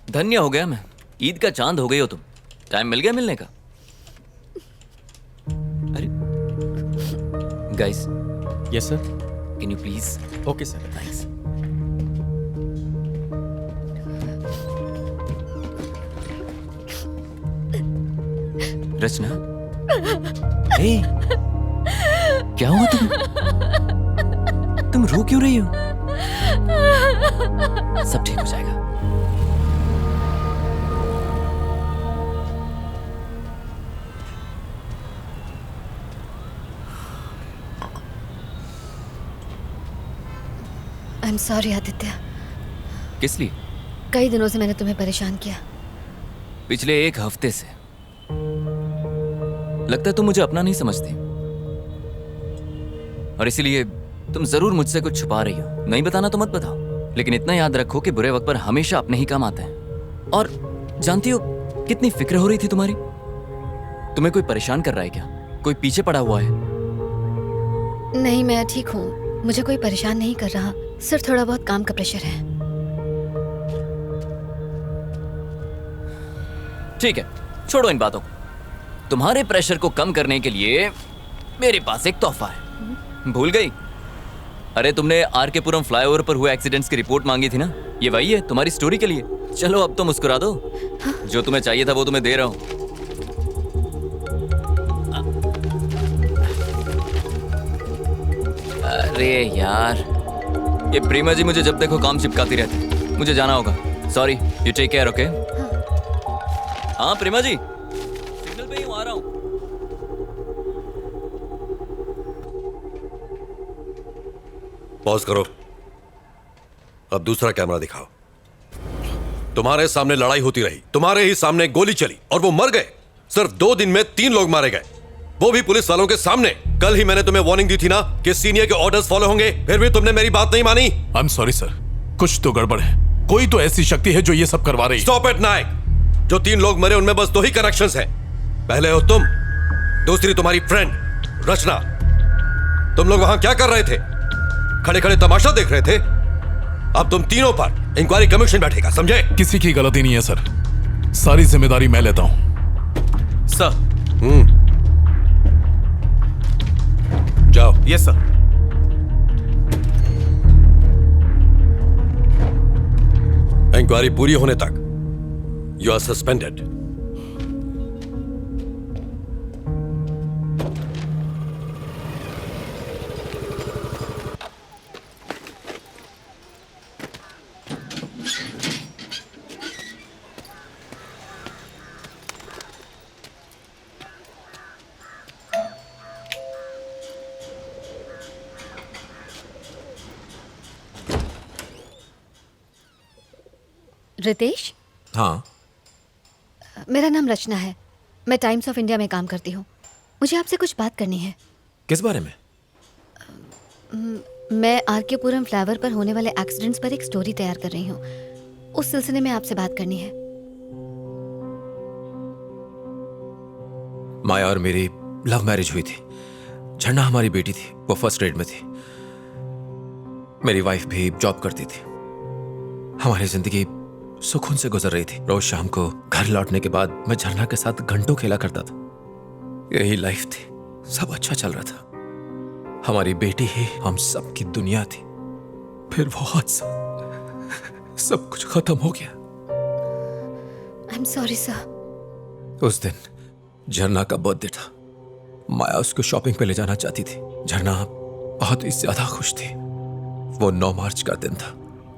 धन्य हो गया मैं। ईद का चांद हो गई हो तुम। टाइम मिल गया मिलने का। अरे guys. Yes sir. Can you please? Okay sir. Thanks. Rachna, hey, क्या हुआ तुम रो क्यों रही हो? सब ठीक हो जाएगा। I am sorry Aditya. किस लिए? कई दिनों से मैंने तुम्हें परेशान किया। पिछले एक हफ्ते से। लगता है तुम मुझे अपना नहीं समझती और इसीलिए तुम जरूर मुझसे कुछ छुपा रही हो। नहीं बताना तो मत बताओ, लेकिन इतना याद रखो कि बुरे वक्त पर हमेशा अपने ही काम आते हैं। और जानती हो कितनी फिक्र हो रही थी तुम्हारी। तुम्हें कोई परेशान कर रहा है क्या? कोई पीछे पड़ा हुआ है? नहीं, मैं ठीक हूँ। मुझे कोई परेशान नहीं कर रहा, सिर्फ थोड़ा बहुत काम का प्रेशर है। ठीक है, छोड़ो इन बातों को। तुम्हारे प्रेशर को कम करने के लिए मेरे पास एक तोहफा है। भूल गई? अरे तुमने आर.के. पुरम फ्लाईओवर पर हुए एक्सीडेंट्स की रिपोर्ट मांगी थी ना? ये वही है तुम्हारी स्टोरी के लिए। चलो अब तो मुस्कुरा दो। जो तुम्हें चाहिए था वो तुम्हें दे रहा हूं। अरे यार, ये प्रीमा जी मुझे जब देखो काम चिपकाती रहती। मुझे जाना होगा। Sorry, you take care. Okay? हाँ प्रीमा जी, सिग्नल पे ही हूँ, आ रहा हूँ। पॉज करो। अब दूसरा कैमरा दिखाओ। तुम्हारे सामने लड़ाई होती रही, तुम्हारे ही सामने गोली चली और वो मर गए। सिर्फ 2 दिन में 3 लोग मारे गए, वो भी पुलिस वालों के सामने। कल ही मैंने तुम्हें वार्निंग दी थी ना कि सीनियर के ऑर्डर्स फॉलो होंगे, फिर भी तुमने मेरी बात नहीं मानी। आई एम सॉरी सर, कुछ तो गड़बड़ है। कोई तो ऐसी शक्ति है जो ये सब करवा रही है। स्टॉप इट नायक। जो 3 लोग मरे उनमें बस 2 ही कनेक्शंस हैं। पहले हो तुम, दूसरी तुम्हारी फ्रेंड रचना। तुम लोग वहां क्या कर रहे थे? खड़े खड़े तमाशा देख रहे थे। अब तुम तीनों पर इंक्वायरी कमीशन बैठेगा, समझे? किसी की गलती नहीं है सर, सारी जिम्मेदारी मैं लेता हूं। सर। जाओ। Yes sir. इंक्वायरी पूरी होने तक यू आर सस्पेंडेड। रितेश, हाँ। मेरा नाम रचना है। मैं टाइम्स ऑफ इंडिया में काम करती हूँ। मुझे आपसे कुछ बात करनी है। किस बारे में? मैं आर.के. पुरम फ्लाईओवर पर होने वाले एक्सीडेंट्स पर एक स्टोरी तैयार कर रही हूँ। उस सिलसिले में आपसे बात करनी है। माया और मेरी लव मैरिज हुई थी। झरना हमारी बेटी थी, वो फर्स्ट ग्रेड में थी। मेरी वाइफ भी जॉब करती थी। हमारी जिंदगी सुकून से गुजर रही थी। रोज शाम को घर लौटने के बाद मैं झरना के साथ घंटों खेला करता था। यही लाइफ थी, सब अच्छा चल रहा था। हमारी बेटी ही हम सब की दुनिया थी। फिर वो हादसा, सब कुछ खत्म हो गया। I am sorry sir. उस दिन झरना का बर्थडे था। माया उसको शॉपिंग पे ले जाना चाहती थी। झरना बहुत ही ज्यादा खुश थी। वो 9 मार्च का दिन था।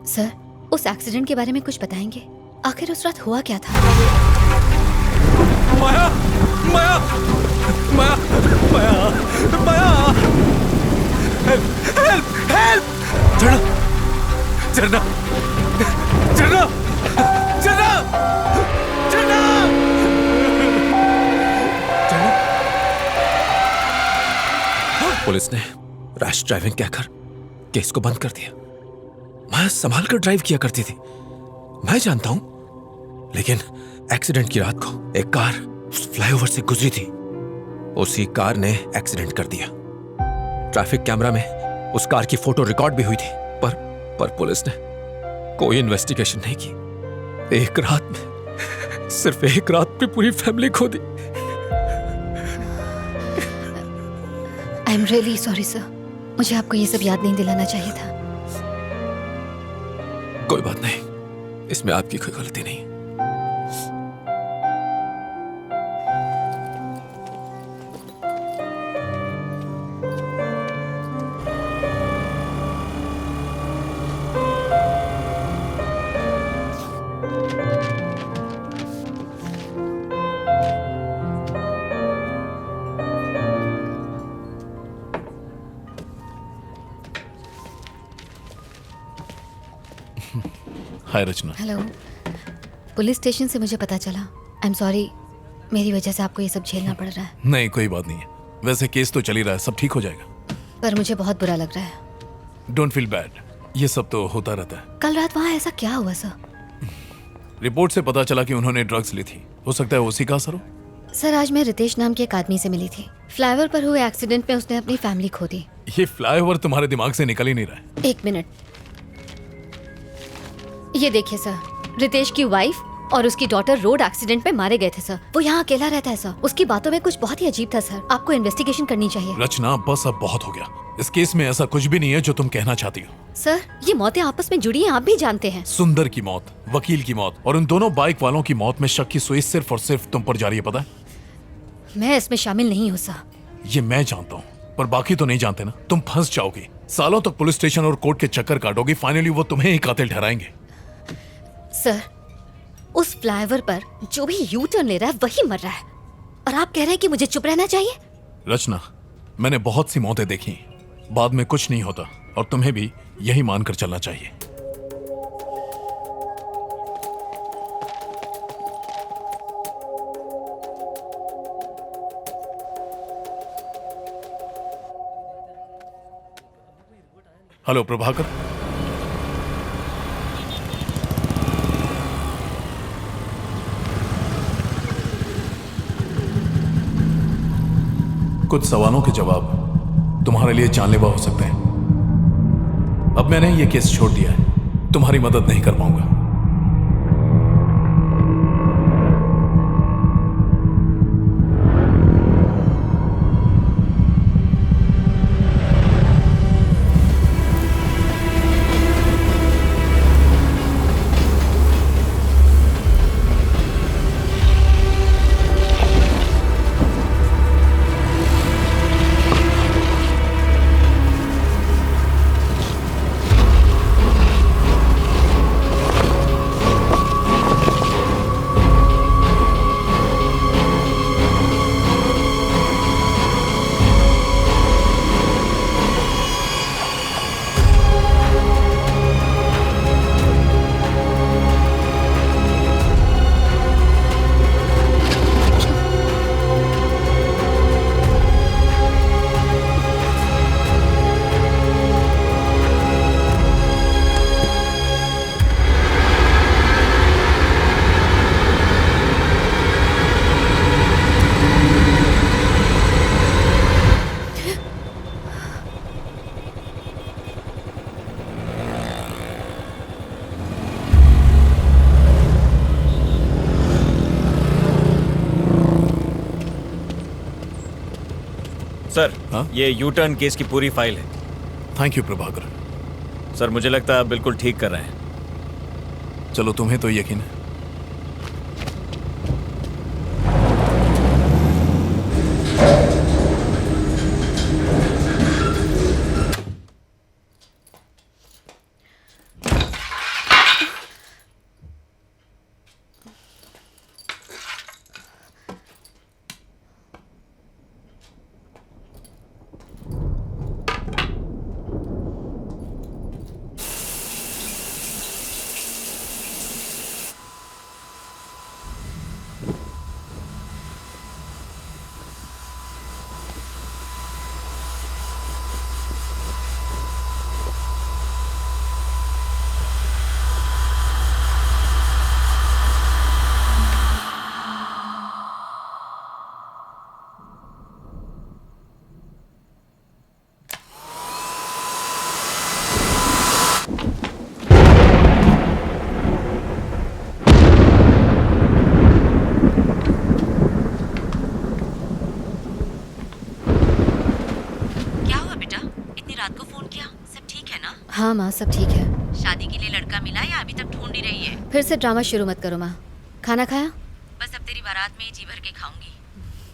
सर, उस एक्सीडेंट के बारे में कुछ बताएंगे? आखिर उस रात हुआ क्या था? माया, माया, माया, माया, माया, हेल्प, हेल्प, हेल्प! झरना, झरना, झरना, झरना, झरना, झरना! पुलिस ने रैश ड्राइविंग कहकर केस को बंद कर दिया। मैं संभाल कर ड्राइव किया करती थी, मैं जानता हूं। लेकिन एक्सीडेंट की रात को एक कार फ्लाईओवर से गुजरी थी। उसी कार ने एक्सीडेंट कर दिया। ट्रैफिक कैमरा में उस कार की फोटो रिकॉर्ड भी हुई थी, पर पुलिस ने कोई इन्वेस्टिगेशन नहीं की। एक रात में, सिर्फ एक रात में पूरी फैमिली खो दी। I am really sorry sir, मुझे आपको ये सब याद नहीं दिलाना चाहिए था। कोई बात नहीं, इसमें आपकी कोई गलती नहीं। हाय रचना। हेलो, पुलिस स्टेशन से मुझे पता चला। आई एम सॉरी, मेरी वजह से आपको ये सब झेलना पड़ रहा है। नहीं कोई बात नहीं है, वैसे केस तो चल ही रहा है, सब ठीक हो जाएगा। पर मुझे बहुत बुरा लग रहा है। डोंट फील बैड, ये सब तो होता रहता है। कल रात वहाँ ऐसा क्या हुआ सर? रिपोर्ट से पता चला कि उन्होंने ड्रग्स ली थी, हो सकता है उसी का असर हो। सर, आज मैं रितेश नाम के एक आदमी से मिली थी। फ्लाईओवर पर हुए एक्सीडेंट में उसने अपनी फैमिली खो दी। ये फ्लाईओवर तुम्हारे दिमाग से निकल ही नहीं रहा है। एक मिनट, ये देखिए सर, रितेश की वाइफ और उसकी डॉटर रोड एक्सीडेंट में मारे गए थे सर। वो यहाँ अकेला रहता है सर। उसकी बातों में कुछ बहुत ही अजीब था सर। आपको इन्वेस्टिगेशन करनी चाहिए। रचना बस अब बहुत हो गया, इस केस में ऐसा कुछ भी नहीं है जो तुम कहना चाहती हो। सर, ये मौतें आपस में जुड़ी हैं, आप भी जानते हैं। सुंदर की मौत, वकील की मौत और उन दोनों बाइक वालों की मौत में शक की सुई सिर्फ और सिर्फ तुम पर जा रही है, पता है? मैं इसमें शामिल नहीं हूँ सर। ये मैं जानता हूँ, पर बाकी तो नहीं जानते ना। तुम फंस जाओगी, सालों तक पुलिस स्टेशन और कोर्ट के चक्कर काटोगी, फाइनली वो तुम्हें ही कातिल ठहराएंगे। सर, उस फ्लाईओवर पर जो भी यू टर्न ले रहा है वही मर रहा है, और आप कह रहे हैं कि मुझे चुप रहना चाहिए? रचना, मैंने बहुत सी मौतें देखी, बाद में कुछ नहीं होता, और तुम्हें भी यही मानकर चलना चाहिए। हेलो प्रभाकर। कुछ सवालों के जवाब तुम्हारे लिए जानलेवा हो सकते हैं। अब मैंने ये केस छोड़ दिया है, तुम्हारी मदद नहीं कर पाऊंगा। सर, हाँ? ये यू टर्न केस की पूरी फाइल है। Thank you Prabhakar. सर, मुझे लगता है आप बिल्कुल ठीक कर रहे हैं। चलो, तुम्हें तो यकीन है। हाँ माँ, सब ठीक है। शादी के लिए लड़का मिला या अभी तक ढूंढ ही रही है? फिर से ड्रामा शुरू मत करो माँ। खाना खाया? बस अब तेरी बारात में ही जी भर के खाऊंगी।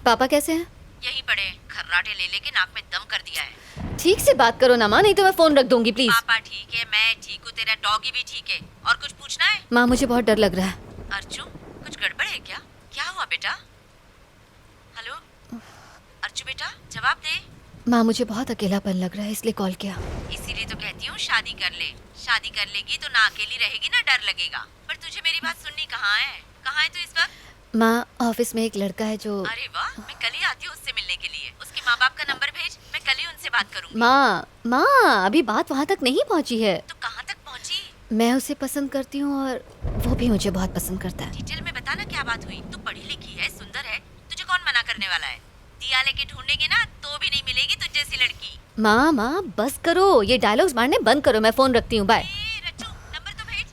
पापा कैसे हैं? यही पड़े, खर्राटे ले लेके नाक में दम कर दिया है। ठीक से बात करो ना माँ, नहीं तो मैं फोन रख दूंगी प्लीज। पापा ठीक है, मैं ठीक हूँ, तेरा डॉगी भी ठीक है। और कुछ पूछना है? माँ मुझे बहुत डर लग रहा है। अर्जु, कुछ गड़बड़ है क्या? क्या हुआ बेटा? हेलो अर्जु बेटा, जवाब दे। माँ मुझे बहुत अकेलापन लग रहा है, इसलिए कॉल किया। इसीलिए तो कहती हूँ शादी कर ले। शादी कर लेगी तो ना अकेली रहेगी ना डर लगेगा। पर तुझे मेरी बात सुननी कहाँ है? कहाँ है तू इस वक्त? माँ ऑफिस में एक लड़का है जो। अरे वाह, मैं कल ही आती हूँ उससे मिलने के लिए। उसके माँ बाप का नंबर भेज, मैं कल ही उनसे बात करूंगी। माँ अभी बात वहाँ तक नहीं पहुँची है। तो कहाँ तक पहुँची? मैं उसे पसंद करती हूँ और वो भी मुझे बहुत पसंद करता है। डिटेल में बता ना क्या बात हुई। तू पढ़ी लिखी है, सुंदर है, तुझे कौन मना करने वाला है? दिया लेके ढूंढेंगे ना तो भी नहीं मिलेगी तुझ जैसी लड़की। माँ बस करो, ये डायलॉग्स मारने बंद करो। मैं फोन रखती हूँ, बाय। रच्चू, नंबर तो भेज।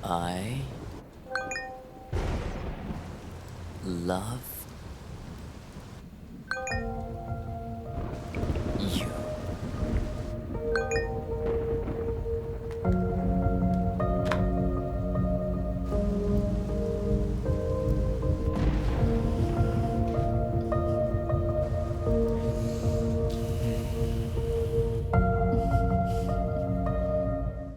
I love